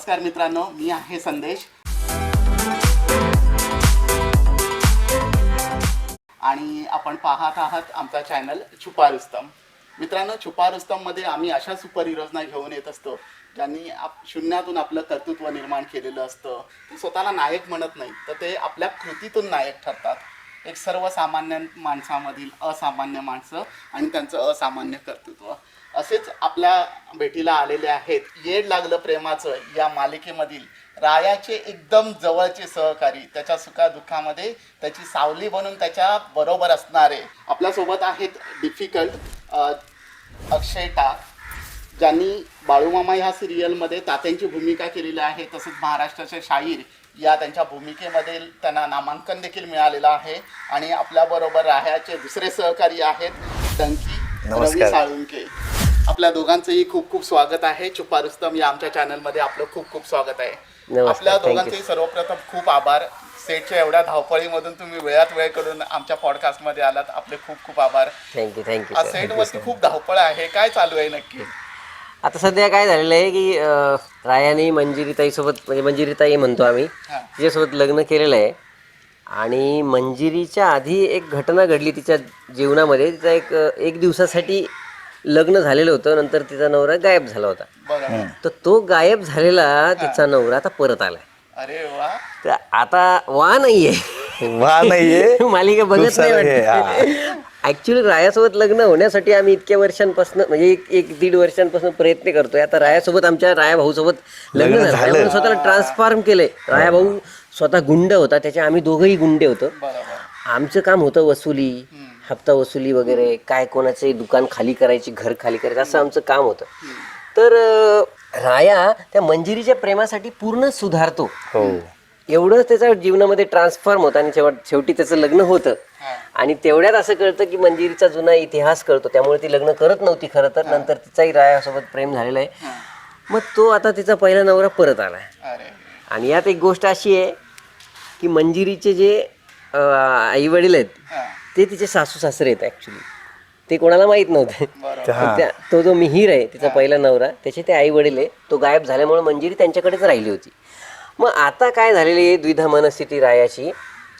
नमस्कार मित्रांनो, मी आहे संदेश आणि आपण पाहत आहात आमचा चॅनल छुपा रुस्तम. मित्रांनो, छुपा रुस्तममध्ये आम्ही अशा सुपर हिरोजना घेऊन येत असतो ज्यांनी शून्यातून आपलं कर्तृत्व निर्माण केलेलं असतं. ते स्वतःला नायक म्हणत नाही, तर ते आपल्या कृतीतून नायक ठरतात. एक सर्वसामान्य माणसामधील असामान्य माणसं आणि त्यांचं असामान्य कर्तृत्व. असेच आपल्या भेटीला आलेले आहेत येड लागलं प्रेमाचं या मालिकेमधील रायाचे एकदम जवळचे सहकारी, त्याच्या सुखादुःखामध्ये त्याची सावली बनून त्याच्या बरोबर असणारे. आपल्यासोबत आहेत डिफिकल्ट अक्षय टाक, ज्यांनी बाळूमामा ह्या सिरियलमध्ये तात्यांची भूमिका केलेली आहे. तसंच महाराष्ट्राचे शाहीर या त्यांच्या भूमिकेमध्ये त्यांना नामांकन देखील मिळालेलं आहे. आणि आपल्याबरोबर रायाचे दुसरे सहकारी आहेत डंकी रवी साळुंके. आपल्या दोघांचंही खूप खूप स्वागत आहे. छुपा रुस्तम या आमच्या चॅनलमध्ये आपलं खूप खूप स्वागत आहे. आपल्या दोघांचंही सर्वप्रथम खूप आभार. सेटच्या एवढ्या धावपळीमधून तुम्ही वेळात वेळ करून आमच्या पॉडकास्टमध्ये आलात, आपले खूप खूप आभार. थँक्यू. सेटवरती खूप धावपळ आहे, काय चालू आहे नक्की? आता सध्या काय झालेलं आहे की रायाने मंजिरीताईसोबत, म्हणजे मंजिरीताई म्हणतो आम्ही, तिच्यासोबत लग्न केलेलं आहे. आणि मंजिरीच्या आधी एक घटना घडली तिच्या जीवनामध्ये. तिचा एक दिवसासाठी लग्न झालेलं होतं, नंतर तिचा नवरा गायब झाला होता. तर तो गायब झालेला तिचा नवरा आता परत आलाय. अरे वा. तर आता वा नाहीये मालिका बघत नाही वाटतं. ऍक्च्युली रायासोबत लग्न होण्यासाठी आम्ही इतक्या वर्षांपासून, म्हणजे एक दीड वर्षांपासून प्रयत्न करतोय. आता रायासोबत, आमच्या राया भाऊ सोबत लग्न झालं, स्वतःला ट्रान्सफॉर्म केलंय. राया भाऊ स्वतः गुंड होता, त्याच्या आम्ही दोघंही गुंडे होतो. आमचं काम होतं वसुली, हप्ता वसुली वगैरे, काय कोणाचे दुकान खाली करायची, घर खाली करायचं, असं आमचं काम होतं. तर राया त्या मंजिरीच्या प्रेमासाठी पूर्ण सुधारतो, एवढं त्याच्या जीवनामध्ये ट्रान्सफॉर्म होतं. आणि शेवटी त्याचं लग्न होतं. आणि तेवढ्यात असं कळतं की मंजिरीचा जुना इतिहास कळतो. त्यामुळे ती लग्न करत नव्हती खरं तर. नंतर तिचाही रायासोबत प्रेम झालेलं आहे. मग तो आता तिचा पहिला नवरा परत आलाय. आणि यात एक गोष्ट अशी आहे की मंजिरीचे जे आई वडील आहेत ते तिचे सासू सासरे आहेत. ऍक्च्युली ते कोणाला माहीत नव्हते. तो जो मिहीर आहे तिचा पहिला नवरा, त्याचे ते आई वडील आहे. तो गायब झाल्यामुळे मंजिरी त्यांच्याकडेच राहिली होती. मग आता काय झालेली आहे द्विधा मनस्थिती रायाची,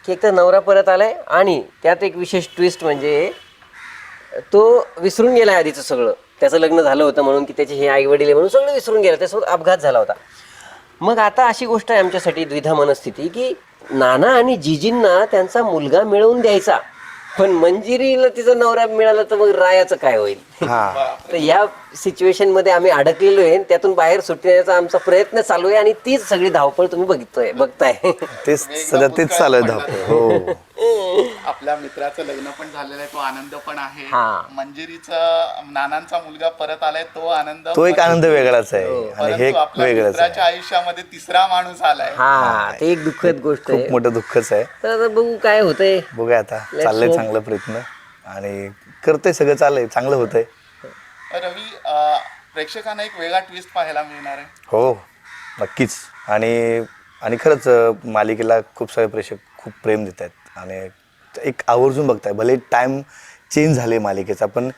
की एक तर नवरा परत आलाय आणि त्यात एक विशेष ट्विस्ट म्हणजे तो विसरून गेलाय आधीचं सगळं. त्याचं लग्न झालं होतं म्हणून, की त्याचे हे आई वडील आहे म्हणून सगळं विसरून गेला. त्यासोबत अपघात झाला होता. मग आता अशी गोष्ट आहे आमच्यासाठी द्विधा मनस्थिती, की नाना आणि जिजींना त्यांचा मुलगा मिळवून द्यायचा, पण मंजिरीला तिचा नवरा मिळाला तर मग रायाचं काय होईल? तर या सिच्युएशन मध्ये आम्ही अडकलेलो आहे. त्यातून बाहेर सुटण्याचा आमचा प्रयत्न चालू आहे. आणि तीच सगळी धावपळ तुम्ही बघताय. तेच सध्या तेच चालू आहे धावपळ. हो. आपल्या मित्राचं लग्न पण झालेलं आहे, तो आनंद पण आहे. मंजिरीचा नानांचा मुलगा परत आलाय, तो आनंद, तो एक आनंद वेगळाच आहे. आणि हे वेगळंच मित्राच्या आयुष्यामध्ये तिसरा माणूस आलाय. ते एक दुःखद गोष्ट आहे, खूप मोठं दुःखच आहे. तर आता बघू काय होतंय. बघूया आता, चाललंय चांगला प्रयत्न आणि करतोय, सगळं चाललंय, चांगलं होतंय. रवी, प्रेक्षकांना एक वेगळा ट्विस्ट पाहायला मिळणार आहे. हो, नक्कीच. आणि खरंच मालिकेला खूप सारे प्रेक्षक खूप प्रेम देत आहेत आणि एक आवर्जून बघताय. भले टाइम चेंज झाले मालिकेचा, पण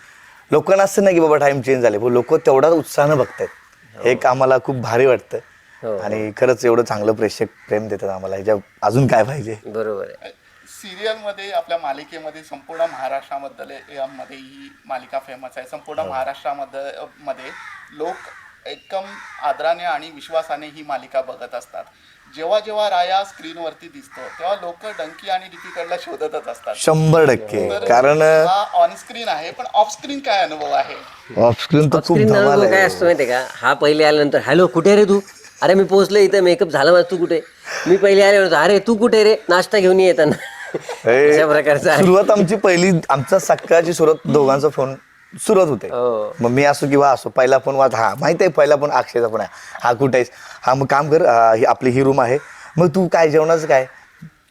लोकांना असं नाही की बाबा टाइम चेंज झाले, पण लोक तेवढाच उत्साहानं बघतायत. हे एक आम्हाला खूप भारी वाटतं. आणि खरंच एवढं चांगलं प्रेक्षक प्रेम देतात आम्हाला, ह्याच्या अजून काय पाहिजे? बरोबर आहे. सिरियलमध्ये, आपल्या मालिकेमध्ये संपूर्ण महाराष्ट्रामध्ये ही मालिका फेमस आहे. संपूर्ण महाराष्ट्रामध्ये लोक एकदम आदराने आणि विश्वासाने ही मालिका बघत असतात. जेव्हा जेव्हा राया स्क्रीनवरती दिसतो तेव्हा लोक डंकी आणि डिफिकल्टला शोधतच असतात. 100%. कारण ऑन स्क्रीन आहे, पण ऑफ स्क्रीन काय अनुभव आहे? ऑफ स्क्रीन तर खूप धमाल आहे. काय असतं माहितीये का, हा पहिले आल्यानंतर हॅलो कुठे रे तू, अरे मी पोहोचलो इथं, मेकअप झाला माझं, तू कुठे? मी पहिले आले होतो, अरे तू कुठे रे, नाश्ता घेऊन येताना. अशा प्रकारचं सुरुवात आमची पहिली, आमचा सकाळची सुरुवात दोघांचा फोन सुरुवात होते. मग मी असो किंवा असो, पहिला फोन वाच, हा माहिती आहे, पहिला फोन अक्षयचा फोन आहे, हा कुठे आहेस, हा मग काम कर, आपली ही रूम आहे, मग तू काय जेवणाचं काय,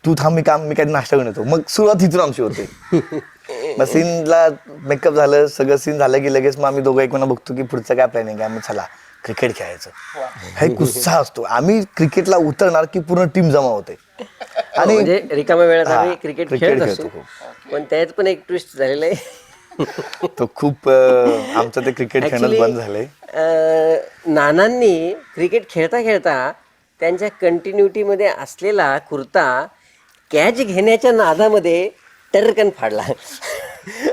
तू थांब, मी काय नाश्ता घेऊन येतो. मग सुरुवात इथून आमची होते. मग सीनला मेकअप झालं, सगळं सीन झालं की लगेच मग आम्ही दोघं एकमेकांना बघतो की पुढचं काय प्लॅनिंग आहे. मग चला क्रिकेट खेळायचं, हा एक उत्साह असतो. आम्ही क्रिकेटला उतरणार की पूर्ण टीम जमा होते. आणि म्हणजे रिकाम्या वेळात आम्ही क्रिकेट खेळत असतो. पण त्यात पण एक ट्विस्ट झालेलं आहे तो खूप आमचं ते क्रिकेट खेळणं Actually, बंद झालंय. नानांनी क्रिकेट खेळता खेळता त्यांच्या कंटिन्युटीमध्ये असलेला कुर्ता कॅच घेण्याच्या नादामध्ये टर्कन फाडला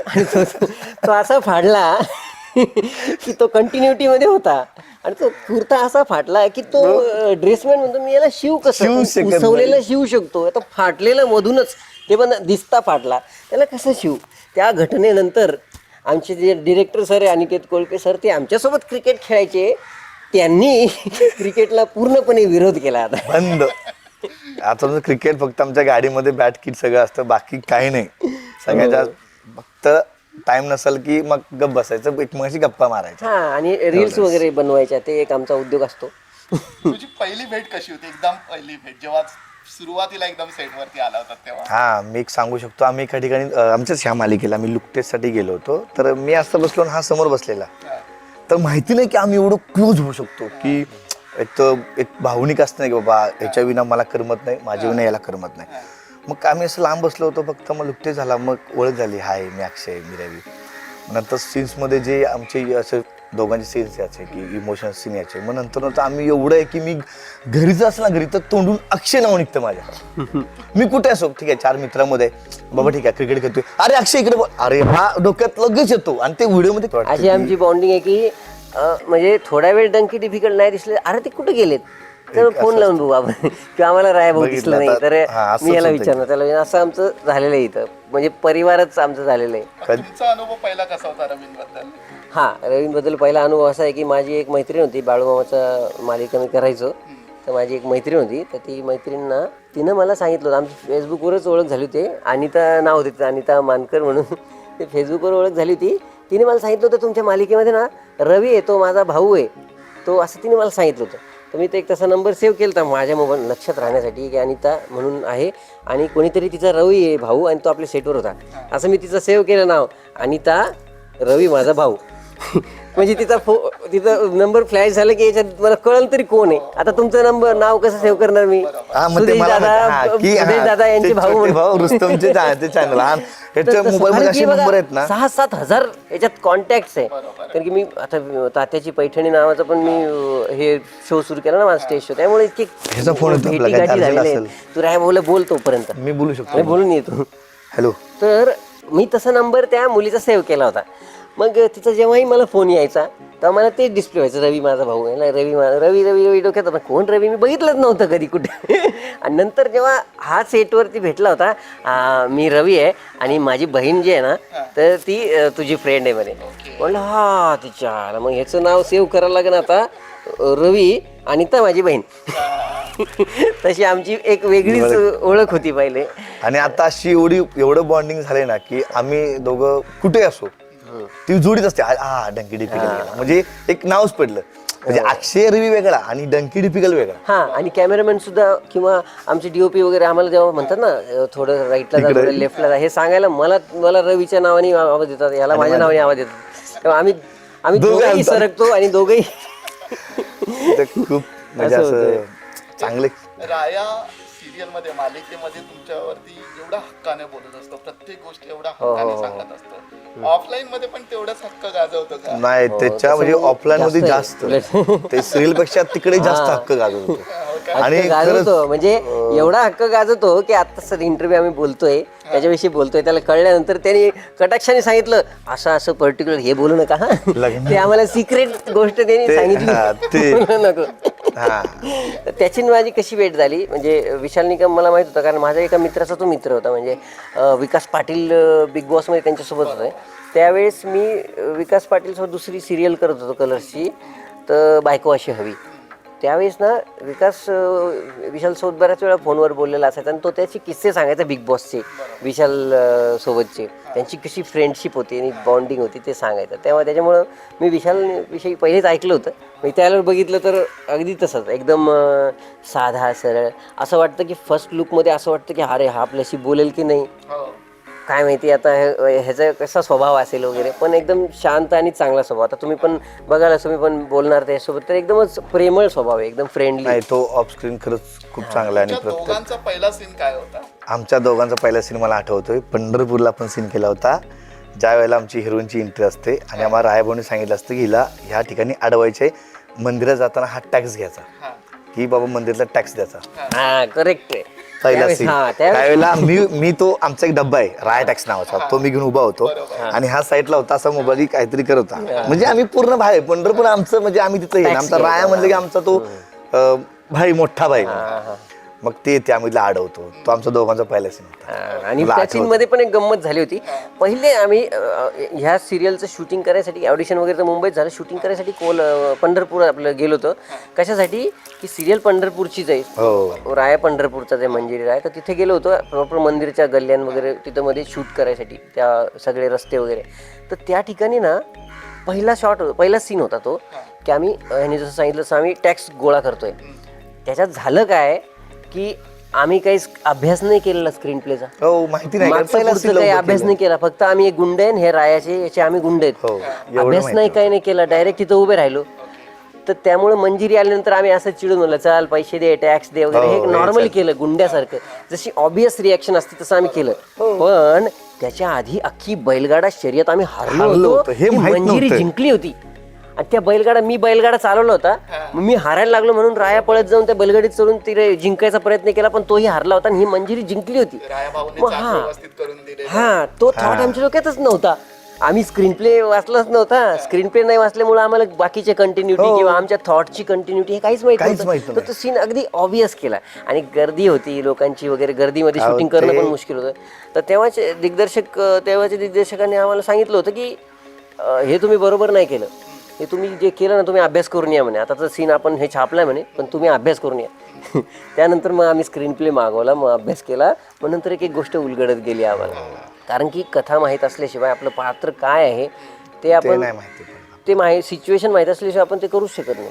आणि तो असा फाडला की तो कंटिन्युटीमध्ये होता आणि तो कुर्ता असा फाटला की तो ड्रेसमॅन म्हणतो मी याला शिव कसं शिवू शकत नाही. उसवलेलं शिवू शकतो आता फाटलेलं मधूनच ते पण दिसता फाटला त्याला कसं शिव. त्या घटनेनंतर आमचे जे डिरेक्टर सर आहे अनिकेत कोळपे सर ते आमच्यासोबत क्रिकेट खेळायचे त्यांनी क्रिकेटला पूर्णपणे विरोध केला आता. बंद. आता क्रिकेट फक्त आमच्या गाडीमध्ये बॅट किट सगळं असतं, बाकी काही नाही. सगळ्याच्या फक्त टाइम नसेल की मग गप बसायचं, एकमेकांशी गप्पा मारायच्या. हा आणि रील्स वगैरे बनवायच्या ते एक आमचा उद्योग असतो. तुझी पहिली भेट कशी होती? एकदम पहिली भेट जेव्हा सुरुवातीला एकदम सेटवरती आला होता तेव्हा? हा मी एक सांगू शकतो. आम्ही एका ठिकाणी आमच्याच ह्या मालिकेला मी लुकटेसाठी गेलो होतो. तर मी असं बसलो आणि हा समोर बसलेला. तर माहिती नाही की आम्ही एवढं क्लोज होऊ शकतो की एक भावनिक असतं की बाबा ह्याच्या विना मला करमत नाही, माझ्या विना याला करमत नाही. मग आम्ही असं लांब बसलो होतो, फक्त मग लुकटे झाला, मग ओळख झाली. हाय मी अक्षय, मी रवी. नंतर सीन्समध्ये जे आमचे असे दोघांचे सीन्स यायचे की इमोशनल सीन यायचे. मग नंतर आम्ही एवढं आहे की मी घरीच असं ना, घरी तर तोंडून अक्षय नाव निघतं माझ्या. मी कुठे असो, ठीक आहे 4 मित्रामध्ये बाबा ठीक आहे क्रिकेट खेळतोय, अरे अक्षय इकडे बोल, अरे हा डोक्यात लगेच येतो आणि ते व्हिडिओमध्ये अशी आमची बॉन्डिंग आहे की म्हणजे थोडा वेळ डंकी डिफिकल्ट नाही दिसले अरे ते कुठे गेलेत तर फोन लावून बघू आपण किंवा आम्हाला राय भाऊ दिसलं नाही तर मी याला विचारणार त्याला असं आमचं झालेलं आहे इथं. म्हणजे परिवारच आमचं झालेलं आहे. तुमचा अनुभव पहिला कसा होता रवींबद्दल? हा रवींबद्दल पहिला अनुभव असा आहे की माझी एक मैत्रीण होती, बाळूमामाचा मालिका मी करायचो. तर माझी एक मैत्रीण होती, तर ती मैत्रीण ना तिनं मला सांगितलं होतं, आमची फेसबुकवरच ओळख झाली होती. अनिता नाव होते तिचं, अनिता मानकर म्हणून. ते फेसबुकवर ओळख झाली होती. तिने मला सांगितलं होतं तुमच्या मालिकेमध्ये ना रवी आहे, तो माझा भाऊ आहे तो, असं तिने मला सांगितलं होतं. तर मी तो एक तसा नंबर सेव्ह केला होता माझ्या मोबाईल लक्षात राहण्यासाठी की अनिता म्हणून आहे आणि कोणीतरी तिचा रवी आहे भाऊ आणि तो आपल्या सेटवर होता, असं मी तिचं सेव्ह केलं नाव, अनिता रवी माझा भाऊ. म्हणजे तिचा नंबर फ्लॅश झाला की याच्यात मला कळलं तरी कोण आहे. आता तुमचं नाव कसं सेव्ह करणार मी? सुदेश दादा यांचे भाऊ रुस्तमचे चॅनल नंबर आहेत ना 6-7 हजार याच्यात कॉन्टॅक्ट आहे. कारण की मी आता तात्याची पैठणी नावाचा पण मी हे शो सुरू केला ना माझा स्टेज शो, त्यामुळे इतकी भेटी गाठी झालेली. तू राय भाऊला बोल तोपर्यंत मी बोलू शकतो, बोलून येतो हॅलो. तर मी तसा नंबर त्या मुलीचा सेव्ह केला होता. मग तिचा जेव्हाही मला फोन यायचा तेव्हा मला तेच डिस्प्ले व्हायचं रवी माझा भाऊ आहे, रवी रवी रवी रवी डोक्यात होता. कोण रवी? मी बघितलंच नव्हतं कधी कुठे. आणि नंतर जेव्हा हा सेटवरती भेटला होता, मी रवी आहे आणि माझी बहीण जी आहे ना तर ती तुझी फ्रेंड आहे म्हणे. म्हणलं हा तिच्या, मग ह्याचं नाव सेव्ह करायला लागेल आता, रवी अनिता माझी बहीण. तशी आमची एक वेगळीच ओळख होती पहिले. आणि आता अशी एवढं बॉन्डिंग झाले ना की आम्ही दोघं कुठे असो ती जोडीच असते. हा डंकी डिफिकल म्हणजे एक नावच पडलं, म्हणजे अक्षय रवी वेगळा आणि डंकी डिफिकल वेगळा. हा आणि कॅमेरामॅन सुद्धा किंवा आमचे डीओपी वगैरे आम्हाला जेव्हा म्हणतात ना थोडं राईटला जा थोडं लेफ्टला जा हे सांगायला मला रवीच्या नावाने आवाज देतात, याला माझ्या नावाने आवाज देतात. तेव्हा आम्ही दोघंही सरकतो आणि दोघंही खूप म्हणजे असं चांगले. राया सिरियल मध्ये मालिकेमध्ये तुमच्यावरती एवढा हक्काने बोलत असतो, प्रत्येक गोष्ट एवढा हक्काने सांगत असतो. ऑफलाईन मध्ये पण तेवढाच हक्क गाजवतो का? नाही त्याच्या म्हणजे ऑफलाईन मध्ये जास्त, ते सिरियल पेक्षा तिकडे जास्त हक्क गाजवतो. आणि गाजवतो म्हणजे एवढा हक्क गाजवतो की आता सर इंटरव्ह्यू आम्ही बोलतोय त्याच्याविषयी बोलतोय, त्याला कळल्यानंतर त्यांनी कटाक्षाने सांगितलं असं पर्टिक्युलर हे बोलू नका. ते आम्हाला सिक्रेट गोष्ट त्यांनी सांगितली नको. त्याची माझी कशी भेट झाली म्हणजे विशाल निकम मला माहित होता, कारण माझ्या एका मित्राचा तो मित्र होता, म्हणजे विकास पाटील बिग बॉस मध्ये त्यांच्यासोबत होते. त्यावेळेस मी विकास पाटील सोबत दुसरी सिरियल करत होतो कलर्सची, तर बायको अशी हवी. त्यावेळेस ना विशाल सोबत बऱ्याच वेळा फोनवर बोललेला असायचा आणि तो त्याचे किस्से सांगायचा बिग बॉसचे, विशाल सोबतचे, त्यांची कशी फ्रेंडशिप होती आणि बॉन्डिंग होती ते सांगायचं. तेव्हा त्याच्यामुळं मी विशालविषयी पहिलेच ऐकलं होतं. मी त्याला बघितलं तर अगदी तसंच एकदम साधा सरळ असं वाटतं की फर्स्ट लुकमध्ये असं वाटतं की अरे हा आपल्याशी बोलेल की नाही काय माहिती, आता ह्याचा कसा स्वभाव असेल वगैरे, पण एकदम शांत आणि चांगला स्वभाव. आता तुम्ही पण बघाल तुम्ही पण बोलणार त्याच्यासोबत तर एकदमच प्रेमळ स्वभाव आहे, एकदम फ्रेंडली. नाही तो ऑफ स्क्रीन खरंच खूप चांगला आहे. आणि दोघांचा पहिला सीन काय होता? आमच्या दोघांचा पहिला सीन मला आठवतोय, पंढरपूरला आपण सीन केला होता. ज्या वेळेला आमची हिरोईनची एंट्री असते आणि आम्हाला रायाभाऊने सांगितलं असतं की हिला ह्या ठिकाणी अडवायचे, मंदिरात जाताना हा टॅक्स घ्यायचा की बाबा मंदिरातला टॅक्स द्यायचा. हा करेक्ट आहे. पहिला सीन त्यावेळेला मी तो आमचा एक डब्बा आहे राय टॅक्स नावाचा, तो मी घेऊन उभा होतो आणि हा साईडला होता असा मोबाईल काहीतरी करत होता. म्हणजे आम्ही पूर्ण भाई पंढरपूर आमचं, म्हणजे आम्ही तिथं येईल आमचा राया म्हणलं की आमचा तो भाई मोठा भाई. मग ते त्यामधला अडवतो, तो आमचा दोघांचा पहिला सीन होता. आणि त्या सीन मध्ये पण एक गंमत झाली होती. पहिले आम्ही ह्या सिरियलचं शूटिंग करायसाठी ऑडिशन वगैरे तर मुंबईत झालं, शूटिंग करायसाठी पंढरपूर आपलं गेलो होतो. कशासाठी की सिरियल पंढरपूरचीच आहे, राया पंढरपूरचा आहे मंजिरी राय. तर तिथे गेलो होतो प्रॉपर मंदिरच्या गल्ल्यां वगैरे तिथं मध्ये शूट करायसाठी, त्या सगळे रस्ते वगैरे. तर त्या ठिकाणी ना पहिला सीन होता तो की आम्ही ह्याने जसं सांगितलं तसं आम्ही टॅक्स गोळा करतोय. त्याच्यात झालं काय की आम्ही काही अभ्यास नाही केलेला स्क्रीन प्लेचा, माहिती नाही काही अभ्यास नाही केला. फक्त आम्ही एक गुंड आहे, हे रायाचे याचे आम्ही गुंड आहेत, अभ्यास नाही काही नाही केला, डायरेक्ट तिथं उभे राहिलो. तर त्यामुळे मंजिरी आल्यानंतर आम्ही असं चिडून म्हणलं चल पैसे दे, टॅक्स दे वगैरे, हे नॉर्मली केलं गुंड्यासारखं, जशी ऑब्वियस रिॲक्शन असते तसं आम्ही केलं. पण त्याच्या आधी अख्खी बैलगाडा शर्यत आम्ही हरलो होतो, ही मंजिरी जिंकली होती. आणि त्या मी बैलगाडा चालवला होता, मी हारायला लागलो म्हणून राया पळत जाऊन त्या बैलगाडीत चढून तिने जिंकायचा प्रयत्न केला, पण तोही हारला होता आणि ही मंजिरी जिंकली होती. हा तो थॉट आमच्या डोक्यातच नव्हता, आम्ही स्क्रीन प्ले वाचलाच नव्हता. स्क्रीन प्ले नाही वाचल्यामुळे आम्हाला बाकीचे कंटिन्युटी किंवा आमच्या थॉटची कंटिन्युटी हे काहीच माहित नव्हतं. तर तो सीन अगदी ऑब्वियस केला. आणि गर्दी होती लोकांची वगैरे, गर्दीमध्ये शूटिंग करणं पण मुश्किल होतं. तर तेव्हाचे दिग्दर्शकांनी आम्हाला सांगितलं होतं की हे तुम्ही बरोबर नाही केलं, हे तुम्ही जे केलं ना तुम्ही अभ्यास करून या म्हणे. आताचा सीन आपण हे छापलाय म्हणे, पण तुम्ही अभ्यास करून या. त्यानंतर मग आम्ही स्क्रीन प्ले मागवला, मग अभ्यास केला, मग नंतर एक गोष्ट उलगडत गेली आम्हाला. कारण की कथा माहीत असल्याशिवाय आपलं पात्र काय आहे ते आपण सिच्युएशन माहीत असल्याशिवाय आपण ते करूच शकत नाही.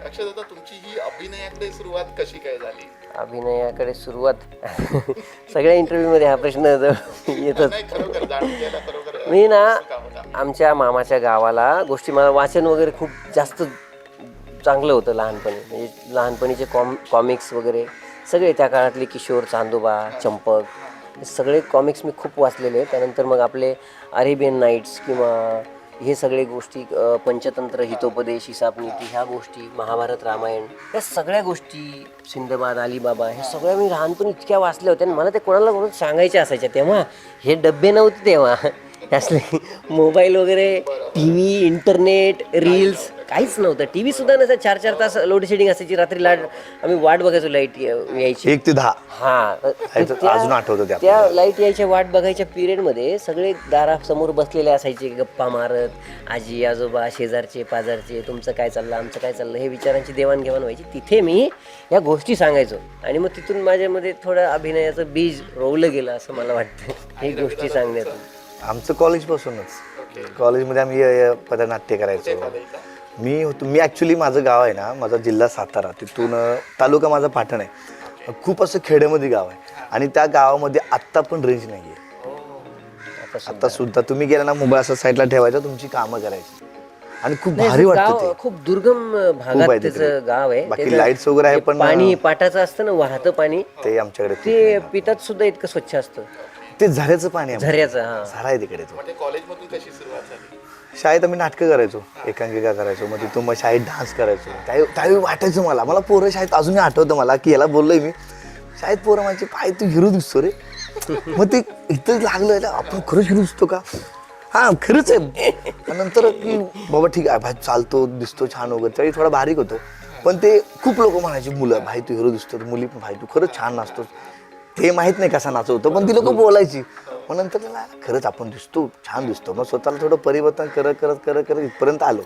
अक्षय दादा, तुमची ही अभिनयाकडे सुरुवात कशी काय झाली? अभिनयाकडे सुरुवात सगळ्या इंटरव्ह्यू मध्ये हा प्रश्न येतो. मी ना आमच्या मामाच्या गावाला गोष्टी, मला वाचन वगैरे खूप जास्त चांगलं होतं लहानपणी. म्हणजे लहानपणीचे कॉमिक्स वगैरे सगळे, त्या काळातले किशोर, चांदोबा, चंपक, हे सगळे कॉमिक्स मी खूप वाचलेले. त्यानंतर मग आपले अरेबियन नाईट्स किंवा हे सगळे गोष्टी, पंचतंत्र, हितोपदेश, हिसाबनीती, ह्या गोष्टी, महाभारत, रामायण, या सगळ्या गोष्टी, सिंदबाद, अलीबाबा, हे सगळ्या मी लहानपणी इतक्या वाचल्या होत्या. आणि मला ते कोणाला सांगायच्या असायच्या. तेव्हा हे डब्बे नव्हते, तेव्हा असले मोबाईल वगैरे, टी व्ही, इंटरनेट, रील्स काहीच नव्हतं. टी व्ही सुद्धा नसं, 4-4 तास लोड शेडिंग असायची. रात्री आम्ही वाट बघायचो, लाईट यायची 1 ते 10. अजून आठवतं त्या लाईट यायच्या वाट बघायच्या पिरियडमध्ये सगळे दारासमोर बसलेले असायचे, गप्पा मारत, आजी आजोबा, शेजारचे पाजारचे, तुमचं काय चाललं, आमचं काय चाललं, हे विचारांची देवाणघेवाण व्हायची. तिथे मी या गोष्टी सांगायचो आणि मग तिथून माझ्यामध्ये थोडं अभिनयाचं बीज रोवलं गेलं असं मला वाटतं, हे गोष्टी सांगण्यातून. आमचं कॉलेजपासूनच, कॉलेजमध्ये आम्ही पथनाट्य करायचो. मी ॲक्च्युली, माझं गाव आहे ना, माझा जिल्हा सातारा, तिथून तालुका माझा पाटण आहे. खूप असं खेड्यामध्ये गाव आहे आणि त्या गावामध्ये आत्ता पण रेंज नाही आहे. आता सुद्धा तुम्ही गेला ना, मोबाईल असं साईडला ठेवायचा, तुमची कामं करायची आणि खूप भारी वाटतं. ते खूप दुर्गम भागात त्याचं गाव आहे. बाकी लाईट्स वगैरे आहे, पण पाणी पाटाचं असतं ना, वाहतं पाणी, ते आमच्याकडे ते पितात सुद्धा इतकं स्वच्छ असतं. ते झऱ्याचं पाणी, झऱ्याचं झरा आहे तिकडे. कॉलेजमधून कशी सुरुवात झाली? शाळेत आम्ही नाटकं करायचो, एकांकिका करायचो, मग तिथून मग शाळेत डान्स करायचो. त्यावेळी वाटायचं मला पोरं शाळेत, अजूनही आठवतं मला की याला बोललोय मी शाळेत, पोरं माझी पाय तू हिरो दिसतो रे. मग ते इथं लागलं, आपण खरंच हिरो दिसतो का? हा खरंच आहे. नंतर की बाबा ठीक आहे भाई, चालतो, दिसतो छान वगैरे. त्यावेळी थोडा बारीक होतो, पण ते खूप लोक म्हणायचे, मुलं, भाई तू हिरो दिसतो, मुली पण भाई तू खरंच छान नाचतोस. ते माहित नाही कसा नाचवतो, पण ती लोक बोलायची. मग नंतर त्याला खरंच आपण दिसतो, छान दिसतो. मग स्वतःला थोडं परिवर्तन करत इथपर्यंत आलो.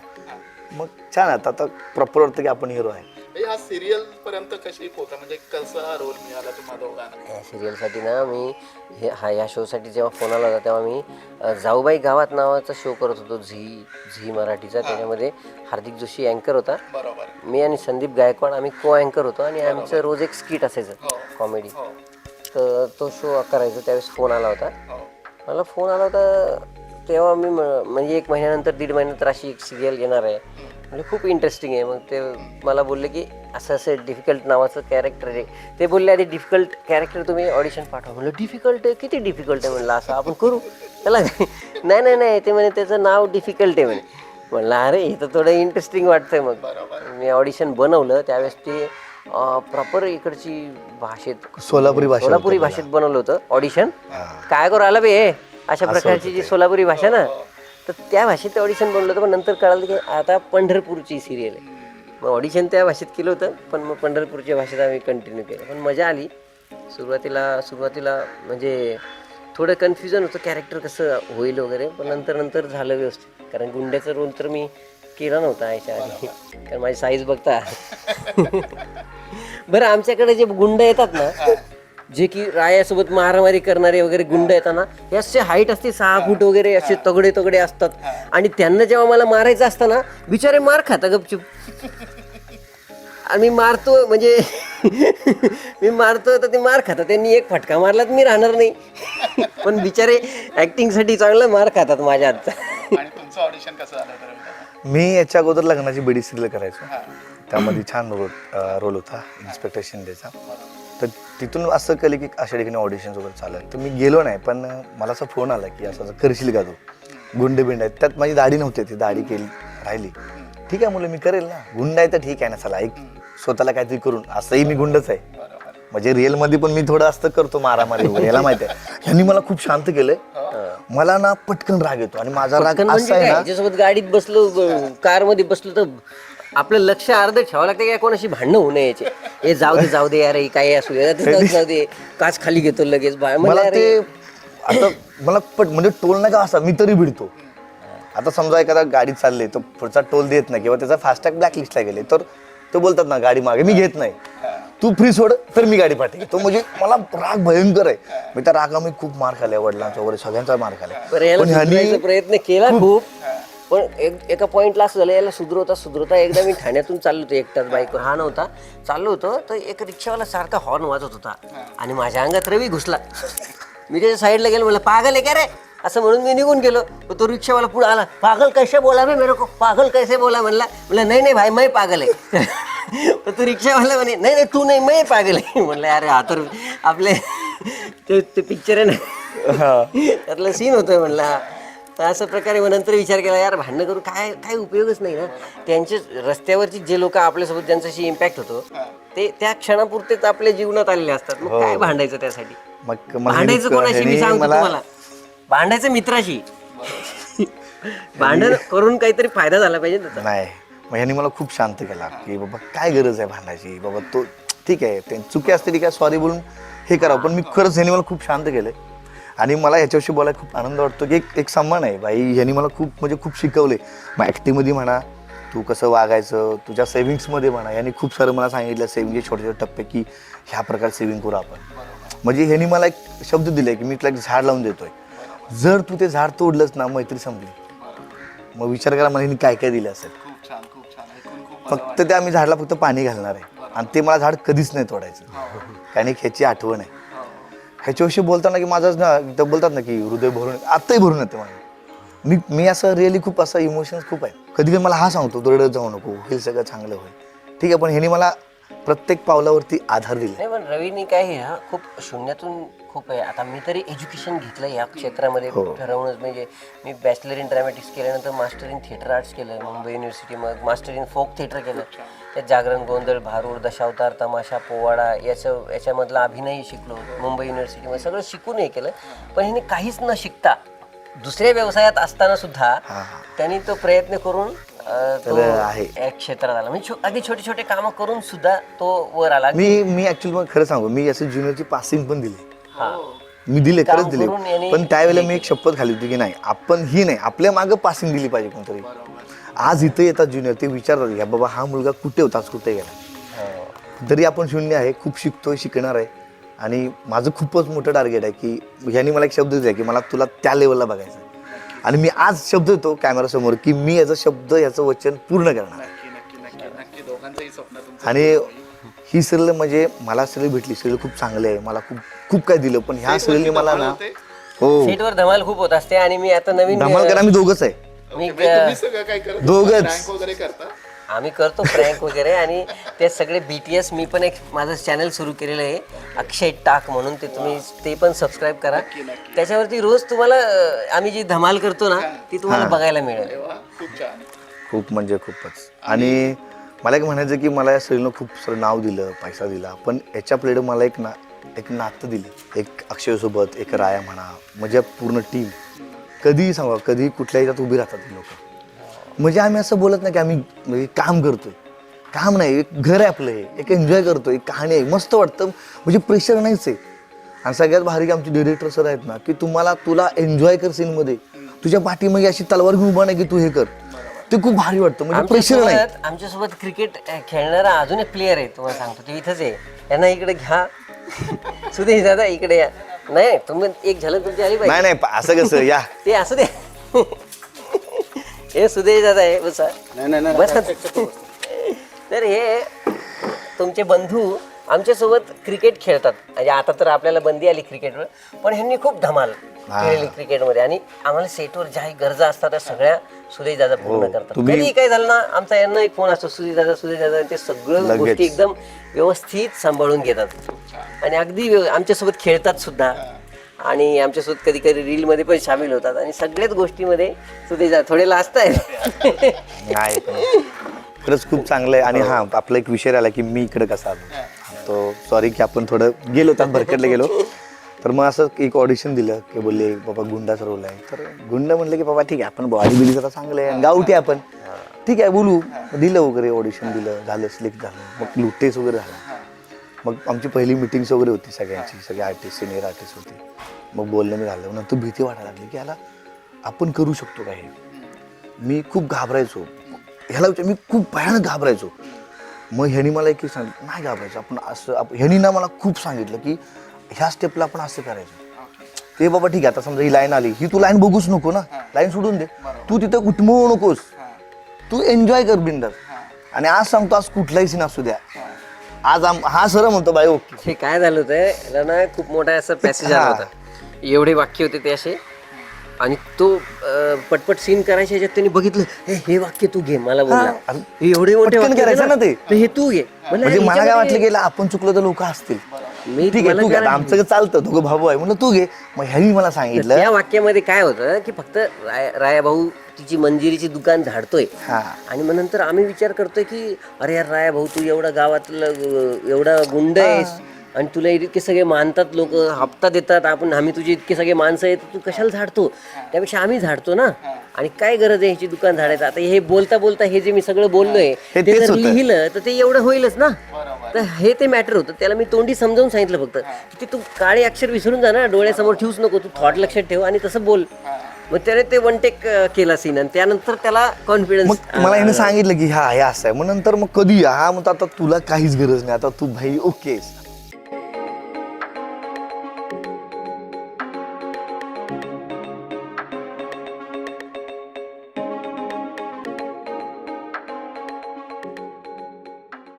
मग छान, आता प्रॉपर वाटतं की आपण हिरो आहे. हा सिरियल पर्यंत कशी पोहोचा, म्हणजे कसा रोल मिळाला तुम्हाला दोघांना? या सिरियलसाठी ना मी या शोसाठी जेव्हा फोन आला होता तेव्हा मी जाऊबाई गावात नावाचा शो करत होतो, झी मराठीचा. त्याच्यामध्ये हार्दिक जोशी अँकर होता, मी आणि संदीप गायकवाड आम्ही को अँकर होतो. आणि आमचं रोज एक स्किट असायचं कॉमेडी. तर तो शो करायचो. त्यावेळेस फोन आला होता मला. फोन आला होता तेव्हा मी म्हणजे 1 महिन्यानंतर 1.5 महिन्यानंतर अशी एक सिरियल येणार आहे, म्हणजे खूप इंटरेस्टिंग आहे. मग ते मला बोलले की असं डिफिकल्ट नावाचं कॅरेक्टर आहे. ते बोलले आधी डिफिकल्ट कॅरेक्टर तुम्ही ऑडिशन पाठवा. म्हणलं डिफिकल्ट आहे, किती डिफिकल्ट आहे म्हणलं, असं आपण करू. त्याला नाही नाही नाही ते म्हणे त्याचं नाव डिफिकल्ट आहे म्हणे. म्हणलं अरे हे तर थोडं इंटरेस्टिंग वाटतंय. मग मी ऑडिशन बनवलं त्यावेळेस ते प्रॉपर इकडची भाषेत सोलापुरी भाषेत बनवलं होतं ऑडिशन. काय करू आला बे अशा प्रकारची जी सोलापुरी भाषा ना, तर त्या भाषेत ऑडिशन बनवलं होतं. पण नंतर कळालं की आता पंढरपूरची सिरियल आहे. मग ऑडिशन त्या भाषेत केलं होतं, पण मग पंढरपूरच्या भाषेत आम्ही कंटिन्यू केलं. पण मजा आली. सुरुवातीला म्हणजे थोडं कन्फ्युजन होतं कॅरेक्टर कसं होईल वगैरे, पण नंतर झालं व्यवस्थित. कारण गुंड्याचा रोल तर मी केला नव्हता याच्या आधी, कारण माझी साईज बघता. बरं आमच्याकडे जे गुंड येतात ना, जे की रायासोबत मारामारी करणारे वगैरे गुंड येतात ना, हे असे हाईट असते 6 फूट वगैरे, असे तगडे असतात. आणि त्यांना जेव्हा मला मारायचं असतं ना, बिचारे मार खाता गपचूप. आणि मी मारतो म्हणजे मी मारतो तर ते मार खातात. त्यांनी एक फटका मारला तर मी राहणार नाही. पण बिचारे ऍक्टिंगसाठी चांगलं मार खातात माझ्या हातचा. आणि तुमचं ऑडिशन कसं झालं बरं? मी याच्या अगोदर लग्नाची बेडी सिरियल करायचो. त्यामध्ये छान रोल होता इन्स्पेक्टर शिंदेचा. तर तिथून असं केलं की अशा ठिकाणी ऑडिशन वगैरे चालेल. तर मी गेलो नाही, पण मला असा फोन आला की असं करशील का तू, गुंड बिंड आहेत. त्यात माझी दाढी नव्हती, ती दाढी केली राहिली. ठीक आहे मुलं मी करेल ना, गुंड आहे तर ठीक आहे ना, चला एक स्वतःला काहीतरी करून. असंही मी गुंडच आहे, म्हणजे रिअल मध्ये पण मी थोडं असतं करतो मारामारी वगैरे, याला माहिती आहे. ह्यांनी मला खूप शांत केलंय. मला ना पटकन राग येतो, आणि माझा राग असा आहे ना, त्याच्यासोबत गाडीत बसलो, कार मध्ये बसलो तर आपलं लक्ष अर्ध ठेवावं लागतं की कोणाशी भांडणं होऊ नये याचे. हे जाऊ दे यार, काही असू दे, जाऊ दे, काच खाली घेतो लगेच. मला ते आता मला म्हणजे टोल नाही का असा मी तरी भिडतो. आता समजा एखादा गाडी चालली तर पुढचा टोल देत नाही, किंवा त्याचा फास्टॅग ब्लॅक लिस्टला गेले, तर तो बोलतात ना गाडी मागे मी घेत नाही, तू फ्री सोड, तर मी गाडी पाठी घेतो. म्हणजे मला राग भयंकर आहे. मी त्या रागा मी खूप मार खाल्ला, वडिलांचा वगैरे सगळ्यांचा मार खाल्ला. प्रयत्न केला खूप. पण एका पॉइंटला असं झालं, याला सुधरवता एकदा मी ठाण्यातून चाललो होतो एकटाच, बाईकवर हा नव्हता, चाललो होतो तर एक रिक्षावाला सारखा हॉर्न वाजत होता आणि माझ्या अंगात रवी घुसला. मी त्याच्या साईडला गेलो, म्हणलं पागल आहे का रे असं म्हणून मी निघून गेलो. तो रिक्षावाला पुढे आला, पागल कैसे बोला मी मेरे को, पागल कैसे बोला म्हणला. म्हणलं नाही भाई मैं पागल आहे. तो रिक्षावाला म्हणे नाही तू नाही मैं पागल आहे. म्हणलं अरे हा तर आपले ते पिक्चर आहे ना त्यातलं सीन होतोय म्हणला. तर अशा प्रकारे मग नंतर विचार केला यार भांडणं करून काय उपयोगच नाही ना. त्यांचे रस्त्यावरची जे लोक आपल्यासोबत ज्यांच्याशी इम्पॅक्ट होतो ते त्या क्षणापुरतेच आपल्या जीवनात आलेले असतात. मग काय भांडायचं त्यासाठी, भांडायचं कोणाशी मी सांगतो तुम्हाला, भांडायचं मित्राशी. भांडण करून काहीतरी फायदा झाला पाहिजे त्याचा. नाही मग ह्यांनी मला खूप शांत केला की बाबा काय गरज आहे भांडायची, बाबा तो ठीक आहे ते चुकी असते ठीक आहे, सॉरी बोलून हे करावं. पण मी खरंच ह्यांनी मला खूप शांत केलंय. आणि मला ह्याच्याविषयी बोलायला खूप आनंद वाटतो की एक सन्मान आहे बाई. ह्यांनी मला खूप शिकवले. मग ॲक्टिंगमध्ये म्हणा, तू कसं वागायचं, तुझ्या सेव्हिंग्समध्ये म्हणा, यांनी खूप सारं मला सांगितलं सेव्हिंगचे छोटे टप्पे की ह्या प्रकारे सेव्हिंग करू आपण. म्हणजे ह्यांनी मला एक शब्द दिले की मी तुला एक झाड लावून देतोय, जर तू ते झाड तोडलंच ना मैत्री संपली. मग विचार करा मला ह्यांनी काय दिलं असेल. फक्त त्या आम्ही झाडाला फक्त पाणी घालणार आहे, आणि ते मला झाड कधीच नाही तोडायचं, कारण एक ह्याची आठवण आहे. ह्याच्याविषयी बोलताना की माझं ना बोलतात ना की हृदय भरून आत्ताही भरून येते मला. मी असं रिअली खूप असं इमोशन्स खूप आहे. कधी कधी मला हा सांगतो तू रडत जाऊ नको, हे सगळं चांगलं होईल, ठीक आहे. पण ह्यानी मला प्रत्येक पावलावरती आधार दिला. नाही पण रवीनी काय हे खूप शून्यातून खूप आहे. आता मी तरी एज्युकेशन घेतलं या क्षेत्रामध्ये ठरवूनच. म्हणजे मी बॅचलर इन ड्रॅमॅटिक्स केल्यानंतर मास्टर इन थिएटर आर्ट्स केलं मुंबई युनिव्हर्सिटी, मग मास्टर इन फोक थिएटर केलं. त्यात जागरण, गोंधळ, भारूड, दशावतार, तमाशा, पोवाडा याच्यामधला अभिनय शिकलो मुंबई युनिव्हर्सिटीमध्ये. सगळं शिकून हे केलं. पण ह्याने काहीच न शिकता दुसऱ्या व्यवसायात असताना सुद्धा त्यांनी तो प्रयत्न करून क्षेत्रात आला. म्हणजे अगदी छोटे कामं करून सुद्धा तो वर आला. मी ऍक्च्युअली खरं सांगू, मी असं ज्युनियरची पासिंग पण दिली, मी दिले, खरंच दिले. पण त्यावेळेला मी एक शपथ खाली होती की नाही आपण ही नाही आपल्या मागं पासिंग दिली पाहिजे कोणतरी. आज इथं येतात ज्युनियर, ते विचारतात घ्या बाबा हा मुलगा कुठे होता, आज कुठे गेला. तरी आपण शून्य आहे, खूप शिकतोय, शिकणार आहे. आणि माझं खूपच मोठं टार्गेट आहे की ह्यांनी मला एक शब्द दिला की मला तुला त्या लेवलला बघायचं. आणि मी आज शब्द देतो कॅमेरासमोर की मी याचा शब्द याचं वचन पूर्ण करणार आहे. आणि ही सिरियल म्हणजे मला सिरियल भेटली, सिरियल खूप चांगली आहे, मला खूप काय दिलं. पण ह्या सिरियलने मला ना सेटवर धमाल खूप होत असते. आणि मी आता नवीन धमाल करा, मी दोघंच आहे, मी दोघंच. आम्ही करतो प्रँक वगैरे आणि ते सगळे BTS. मी पण एक माझं चॅनल सुरू केलेलं आहे अक्षय टाक म्हणून, ते तुम्ही ते पण सबस्क्राईब करा. त्याच्यावरती रोज तुम्हाला आम्ही जी धमाल करतो ना ती तुम्हाला बघायला मिळेल. खूप छान. खूप म्हणजे खूपच. आणि मला एक म्हणायचं की मला या सगळीनं खूप सारं नाव दिलं, पैसा दिला, पण याच्या प्लेड मला एक नातं दिलं. एक अक्षयसोबत, एक राया म्हणा, म्हणजे पूर्ण टीम. कधीही सांगा, कधी कुठल्याही याच्यात उभी राहतात लोक. म्हणजे आम्ही असं बोलत नाही की आम्ही म्हणजे काम करतोय, काम नाही, एक घर आहे आपलं, हे एक एन्जॉय करतोय, एक कहाणी आहे, मस्त वाटतं, म्हणजे प्रेशर नाहीच आहे. आणि सगळ्यात भारी की आमचे डिरेक्टर सर आहेत ना की तुला एन्जॉय कर सीनमध्ये, तुझ्या पाठीमागे अशी तलवार घेऊन उभा नाही की तू हे कर, ते खूप भारी वाटतं. म्हणजे प्रेशर नाही. आमच्यासोबत क्रिकेट खेळणारा अजून एक प्लेअर आहे, तुम्हाला सांगतो, ते इथंच आहे. यांना इकडे घ्या. सुदेश दादा इकडे या. नाही तुम्ही एक झलक तुमची आली पाहिजे. नाही असं कसं या ते असू दे. हे सुदेश दादा आहे, बसा. बसा. तर हे तुमचे बंधू आमच्यासोबत क्रिकेट खेळतात. म्हणजे आता तर आपल्याला बंदी आली क्रिकेटवर, पण ह्यांनी खूप धमाल खेळली क्रिकेटमध्ये. आणि आम्हाला सेटवर ज्याही गरजा असतात त्या सगळ्या सुदेश दादा पूर्ण करतात. कधी काय झालं ना, आमचा यांना एक फोन असतो, सुदेश दादा, ते सगळं गोष्टी एकदम व्यवस्थित सांभाळून घेतात आणि अगदी आमच्यासोबत खेळतात सुद्धा. आणि आमच्यासोबत कधी कधी रीलमध्ये पण सामील होतात आणि सगळ्याच गोष्टीमध्ये सुदेश दादा थोडे लाजत आहेत. नाही खरंच खूप चांगलं आहे. आणि हा आपला एक विषय राहिला की मी इकडे कसा आलो, तो सॉरी की आपण थोडं गेलो त्यात भरकटले गेलो. तर मग असं एक ऑडिशन दिलं की बोलले बाबा गुंडाचा रोल आहे. तर गुंड म्हणलं की बाबा ठीक आहे, आपण बॉडी बिली जरा चांगलं आहे, गावठी आपण, ठीक आहे बोलू. दिलं वगैरे, ऑडिशन दिलं, झालं, सिलेक्ट झालं. मग लुटेस वगैरे झाला. मग आमची पहिली मिटिंग्स वगैरे होती सगळ्यांची, सगळे आर्टिस्ट, सिनियर आर्टिस्ट होते. मग बोलणं मी झालं. नंतर भीती वाटायला लागली की याला आपण करू शकतो का हे. मी खूप घाबरायचो ह्याला, मी खूप भयानक घाबरायचो. मग ह्यानी मला एक सांगितलं नाही घाबरायचं, आपण असं, ह्यानी ना मला खूप सांगितलं की ह्या स्टेपला आपण असं करायचं. ते बाबा ठीक आहे, आता समजा ही लाईन आली, ही तू लाईन बघूच नको ना, लाईन सोडून दे, तू तिथं उठमवू नकोस, तू एन्जॉय कर बिंदास. आणि आज सांगतो, आज कुठलाही सीन असू द्या, आज हा सर म्हणतो बाई ओके. हे काय झालं होतं, याला ना खूप मोठा असं पॅसेज आला होता, एवढे वाक्य होते ते असे, आणि तो पटपट सीन करायच्या ह्याच्यात त्यांनी बघितलं, हे वाक्य तू घे, मला बोलला एवढे मोठे वाक्य करायचं ना ते, हे तू घे. म्हणजे मला काय वाटलं गेलं आपण चुकलो तर लोक असतील, ठीक आहे तू घे, आमचं चालतं, दोघं भाऊ आहे म्हणलं तू घे. मग ह्यानी मला सांगितलं, या वाक्यामध्ये काय होतं की फक्त राया भाऊ तिची मंजिरीची दुकान झाडतोय, आणि मग नंतर आम्ही विचार करतोय की अरे यार राया भाऊ, तू एवढा गावातलं एवढा गुंड आहेस आणि तुला इतके सगळे मानतात लोक, हप्ता देतात, आम्ही तुझे इतके सगळे माणसं आहेत, तू कशाला झाडतो, त्यापेक्षा आम्ही झाडतो ना, आणि काय गरज आहे ह्याची दुकान झाडायचं. आता हे बोलता बोलता हे जे मी सगळं बोललोय ते जर लिहिलं तर ते एवढं होईलच ना. तर हे ते मॅटर होतं, त्याला मी तोंडी समजावून सांगितलं फक्त की तू काळे अक्षर विसरून जा ना, डोळ्यासमोर ठेवूच नको, तू थॉट लक्षात ठेव आणि तसं बोल. मग त्याने ते वन टेक केला सीन, आणि त्यानंतर त्याला कॉन्फिडन्स. मला याने सांगितलं की हा हे असं आहे. मग नंतर मग कधी हा म्हणतो आता तुला काहीच गरज नाही, आता तू भाई ओके,